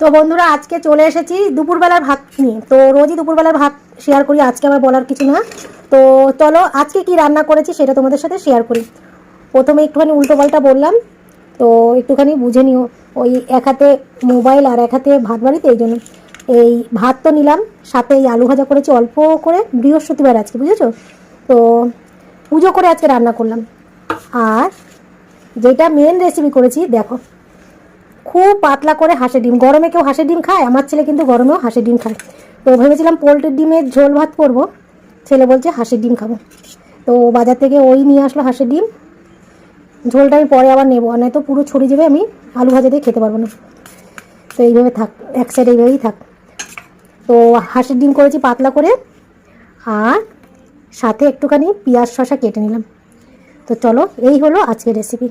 তো বন্ধুরা আজকে চলে এসেছি দুপুরবেলার ভাত নিয়ে। তো রোজই দুপুরবেলার ভাত শেয়ার করি, আজকে আবার বলার কিছু না। তো চলো আজকে কি রান্না করেছি সেটা তোমাদের সাথে শেয়ার করি। প্রথমে একটুখানি উল্টোপাল্টা বললাম, তো একটুখানি বুঝে নিও। ওই এক হাতে মোবাইল আর এক হাতে ভাত বাড়িতে, এই জন্য এই ভাত তো নিলাম, সাথে এই আলু ভাজা করেছি অল্প করে, বৃহস্পতিবার আজকে, বুঝেছো? তো পুজো করে আজকে রান্না করলাম। আর যেটা মেন রেসিপি করেছি দেখো, খুব পাতলা করে হাঁসের ডিম। গরমে কেউ হাঁসের ডিম খায়? আমার ছেলে কিন্তু গরমেও হাঁসের ডিম খায়। তো ভেবেছিলাম পোলট্রির ডিমের ঝোল ভাত করবো, ছেলে বলছে হাঁসের ডিম খাবো। তো বাজার থেকে ওই নিয়ে আসলো হাঁসের ডিম। ঝোলটা আমি পরে আবার নেবো, আর নয়তো পুরো ছড়িয়ে যাবে, আমি আলু ভাজা দিয়ে খেতে পারবো না। তো এইভাবে থাক, এক সাইড এইভাবেই থাক। তো হাঁসের ডিম করেছি পাতলা করে, আর সাথে একটুখানি পেঁয়াজ শসা কেটে নিলাম। তো চলো, এই হলো আজকের রেসিপি।